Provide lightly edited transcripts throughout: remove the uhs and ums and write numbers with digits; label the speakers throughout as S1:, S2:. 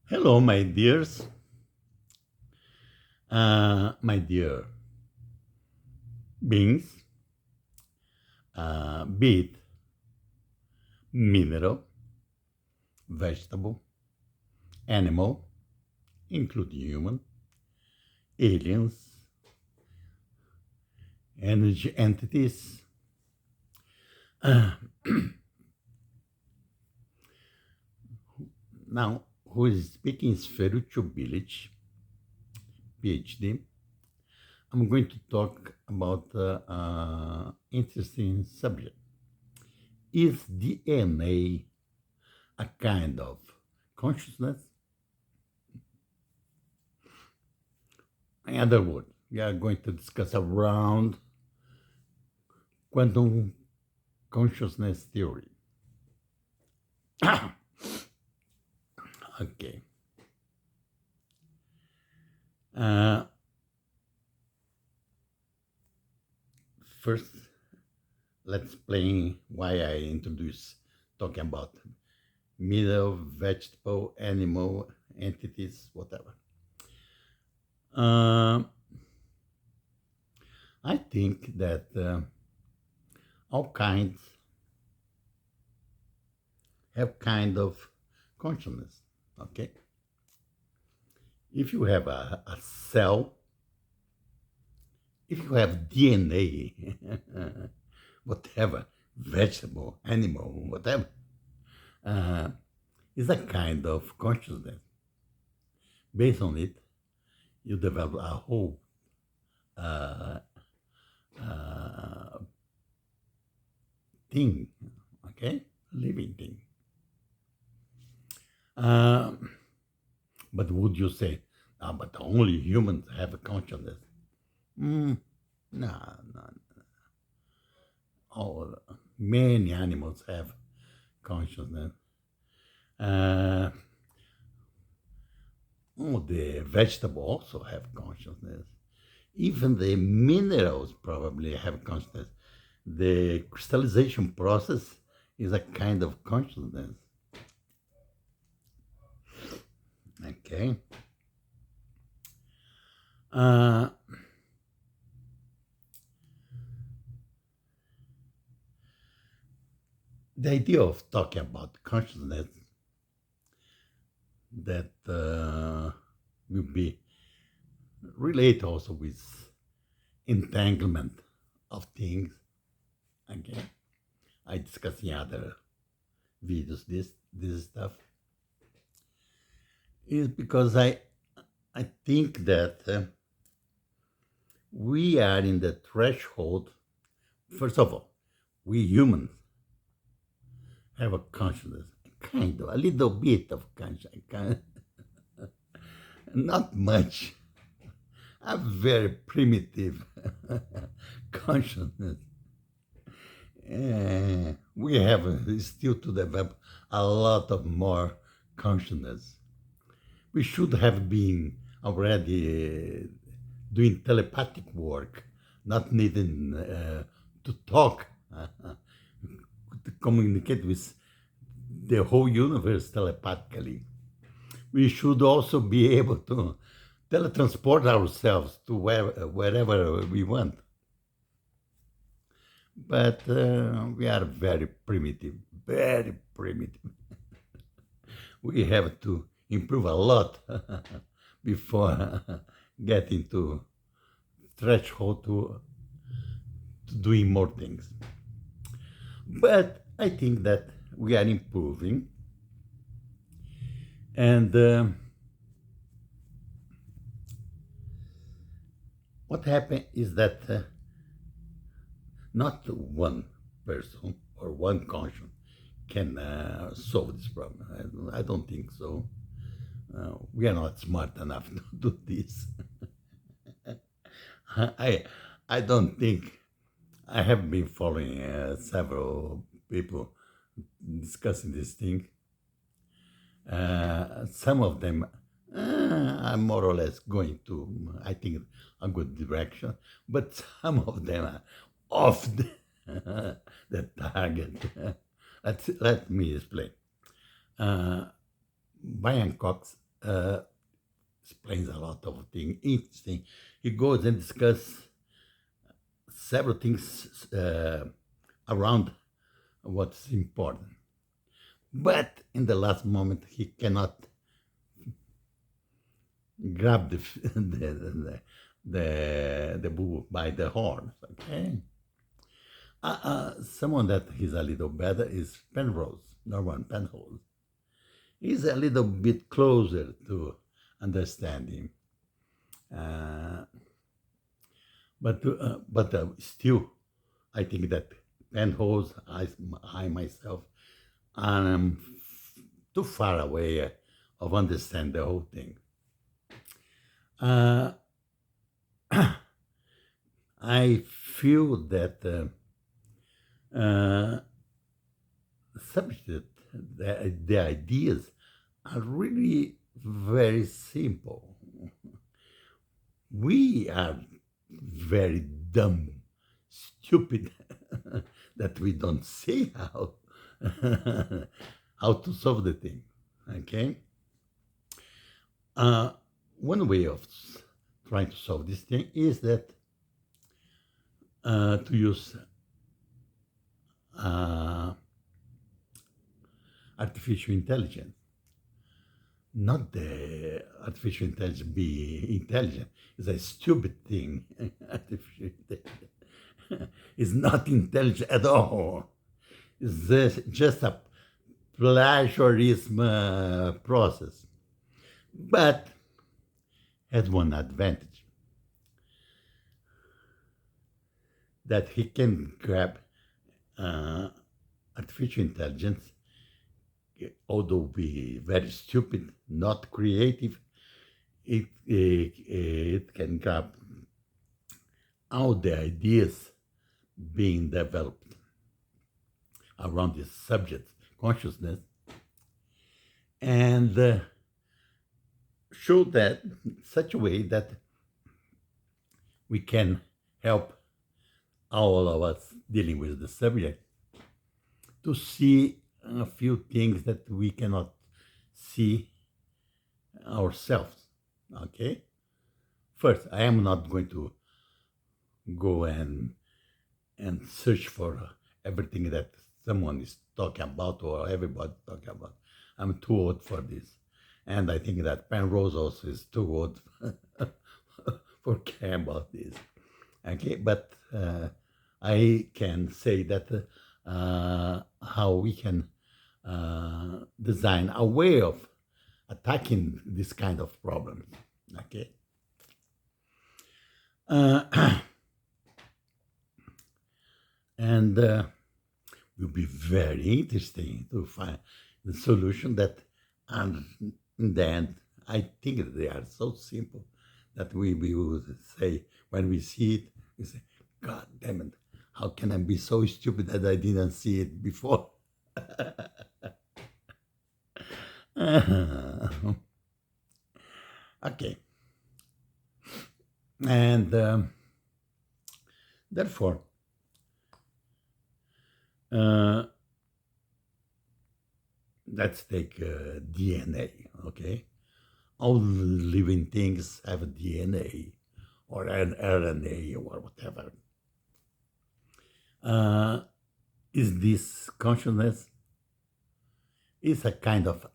S1: Hello, my dears. My dear beings, be it mineral, vegetable, animal, including human, aliens, energy entities. Now, who is speaking is Ferruccio Bilic, PhD. I'm going to talk about interesting subject. Is DNA a kind of consciousness? In other words, we are going to discuss around quantum consciousness theory. Okay. Uh, First, let's explain why I introduce talking about mineral, vegetable, animal entities, whatever. Uh, I think that all kinds have kind of consciousness. Okay, if you have a cell, if you have DNA, whatever, vegetable, animal, whatever, uh, is a kind of consciousness. Based on it, you develop a whole uh, uh, thing, okay, living thing. Um, but would you say, but only humans have a consciousness? Mm, no, no. All many animals have consciousness. Uh, the vegetable also have consciousness. Even the minerals probably have consciousness. The crystallization process is a kind of consciousness. Okay. Uh, the idea of talking about consciousness that will be relate also with entanglement of things. Again, I discuss in other videos this stuff is because I think that we are in the threshold. First of all, we humans have a consciousness, kind of a little bit of consciousness, not much, a very primitive consciousness. We have still to develop a lot of more consciousness. We should have been already doing telepathic work, not needing to talk, to communicate with the whole universe telepathically. We should also be able to teletransport ourselves to wherever we want. But we are very primitive, very primitive. We have to improve a lot before getting to threshold to doing more things. But I think that we are improving, and what happened is that not one person or one conscience can solve this problem. I don't think so. We are not smart enough to do this. I I don't think I have been following several people discussing this thing. Some of them are more or less going to, I think, a good direction, but some of them are off the target. Let me explain. Uh, Brian Cox uh, explains a lot of things interesting. He goes and discusses several things around what's important. But in the last moment, he cannot grab the bull by the horns. Okay, someone that is a little better is Penrose, Norman Penrose. He's a little bit closer to understanding, uh, but still, I think that Penrose, I myself, am too far away of understand the whole thing. Uh, I feel that uh, subject, the ideas are really very simple. We are very dumb, stupid, that we don't see how how to solve the thing. Okay, uh, one way of trying to solve this thing is that to use uh, artificial intelligence. Not the artificial intelligence be intelligent. It's a stupid thing. Artificial intelligence is not intelligent at all. It's just a plagiarism process. But has one advantage that he can grab uh, artificial intelligence, although be very stupid, not creative, it can grab all the ideas being developed around this subject, consciousness, and show that such a way that we can help all of us dealing with the subject to see a few things that we cannot see ourselves. Okay? First, I am not going to go and search for everything that someone is talking about or everybody talking about. I'm too old for this. And I think that Penrose also is too old for care about this. Okay, but I can say that how we can design a way of attacking this kind of problems. Okay, and will be very interesting to find the solution that, and in the end, I think they are so simple that we will say when we see it, we say, "God damn it! How can I be so stupid that I didn't see it before?" Okay, and therefore, uh, let's take DNA. Okay, all living things have a DNA or an RNA or whatever. Uh, is this consciousness? Is a kind of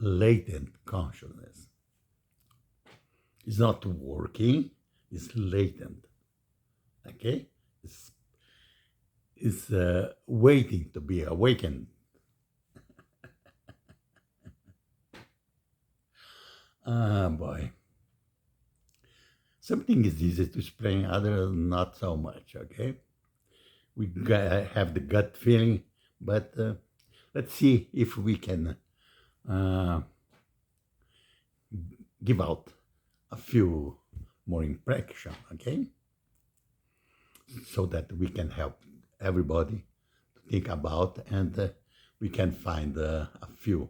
S1: latent consciousness. It's not working, it's latent. Okay? It's waiting to be awakened. Ah, boy. Something is easy to explain, other not so much, okay? We have the gut feeling, but let's see if we can uh, give out a few more impressions, okay? So that we can help everybody to think about and we can find a few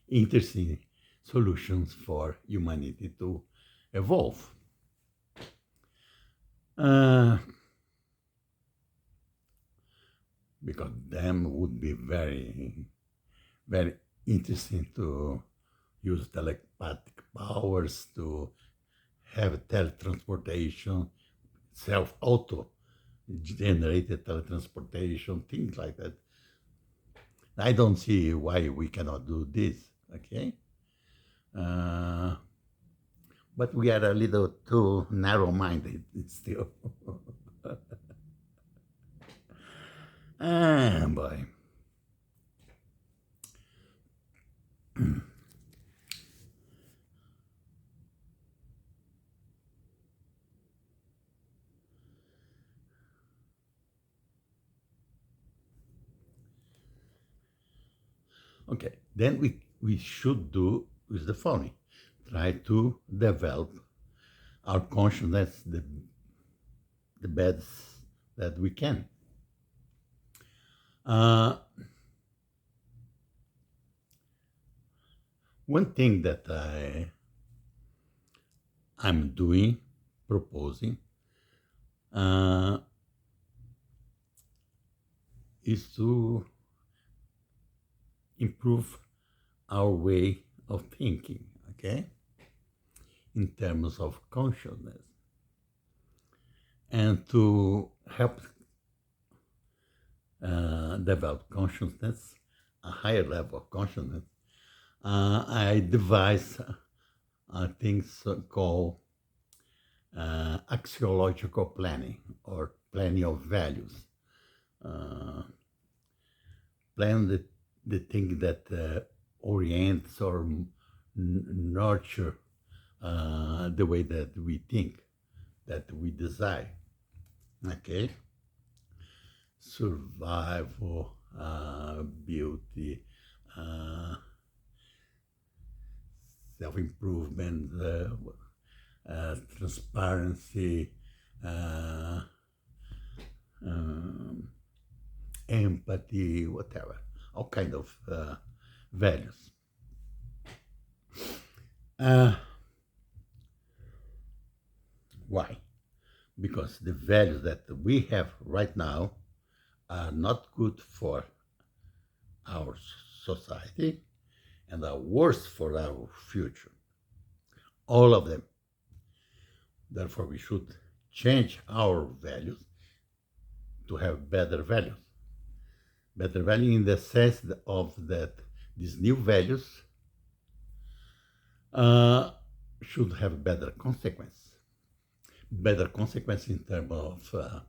S1: interesting solutions for humanity to evolve. Uh, because them would be very, very interesting to use telepathic powers to have teletransportation, self-auto generated teletransportation, things like that. I don't see why we cannot do this, okay? Uh, but we are a little too narrow-minded still. Ah, boy. Okay, then we should do with the following. Try to develop our consciousness the best that we can. Uh, One thing that I'm doing, proposing, uh, is to improve our way of thinking, okay, in terms of consciousness, and to help develop consciousness, a higher level of consciousness. I devise things called axiological planning or planning of values. Uh, Plan the thing that orients or nurture the way that we think, that we desire. Okay? Survival, beauty, uh, self-improvement, transparency, uh, um, empathy, whatever, all kind of values. Uh, why? Because the values that we have right now are not good for our society and are worse for our future. All of them. Therefore, we should change our values to have better values. Better value in the sense of that these new values uh, should have better consequence. Better consequence in terms of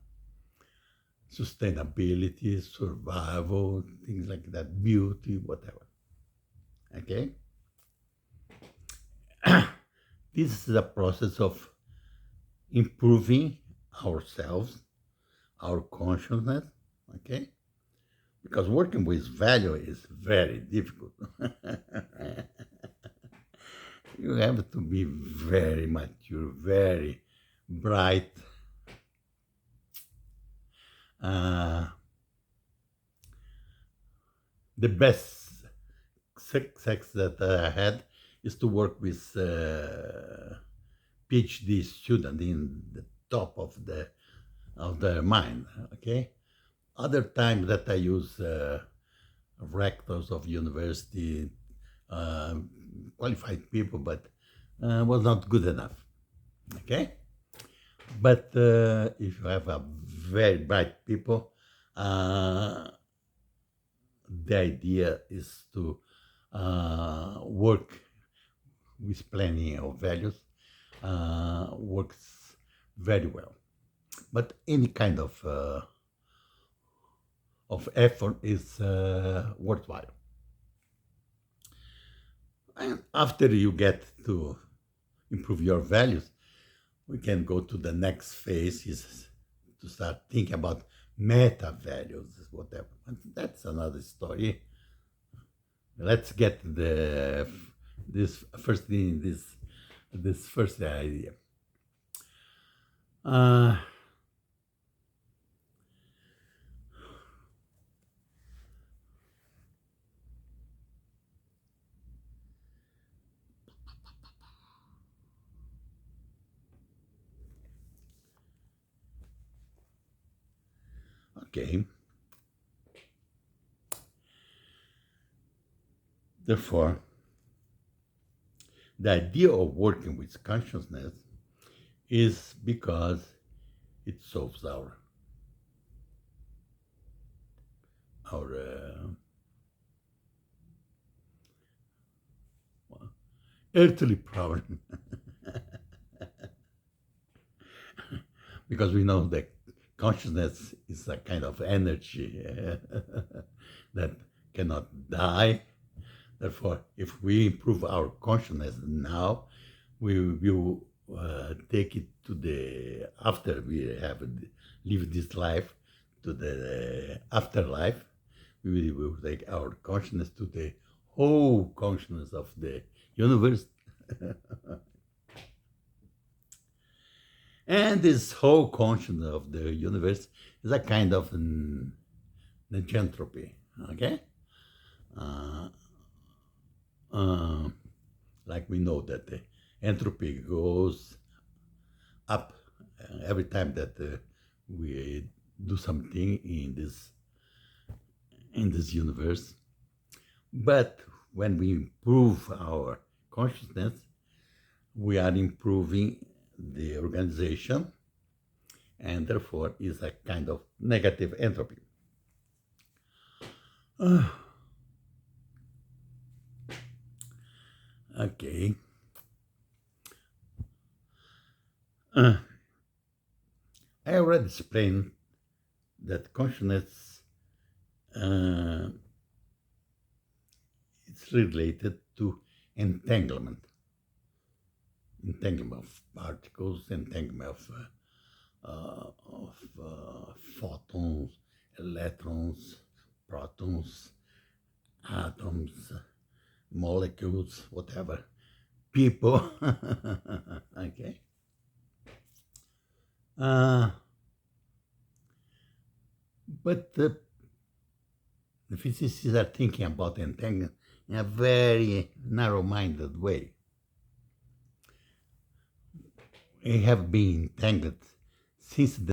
S1: sustainability, survival, things like that, beauty, whatever. Okay? This is a process of improving ourselves, our consciousness, okay? Because working with value is very difficult. You have to be very mature, very bright. Uh, the best success that I had is to work with PhD student in the top of the mind. Okay, other times that I use rectors of university, uh, qualified people, but was not good enough. Okay, but if you have a very bright people, the idea is to work with planning of values works very well. But any kind of effort is worthwhile. And after you get to improve your values, we can go to the next phase is to start thinking about meta values, whatever. And that's another story. Let's get this first thing, this first idea. Uh, okay. Therefore, The idea of working with consciousness is because it solves our earthly problem. Because we know that consciousness is a kind of energy that cannot die. Therefore, if we improve our consciousness now, we will take it to the after we have lived this life to the afterlife. We will take our consciousness to the whole consciousness of the universe. And this whole consciousness of the universe is a kind of negentropy, okay? Uh, like we know that the entropy goes up every time that we do something in this universe. But when we improve our consciousness, we are improving the organization, and therefore is a kind of negative entropy. Okay. I already explained that consciousness is related to entanglement of particles, entanglement of photons, electrons, protons, atoms, molecules, whatever, people. Okay. But the physicists are thinking about entanglement in a very narrow-minded way. We have been entangled since the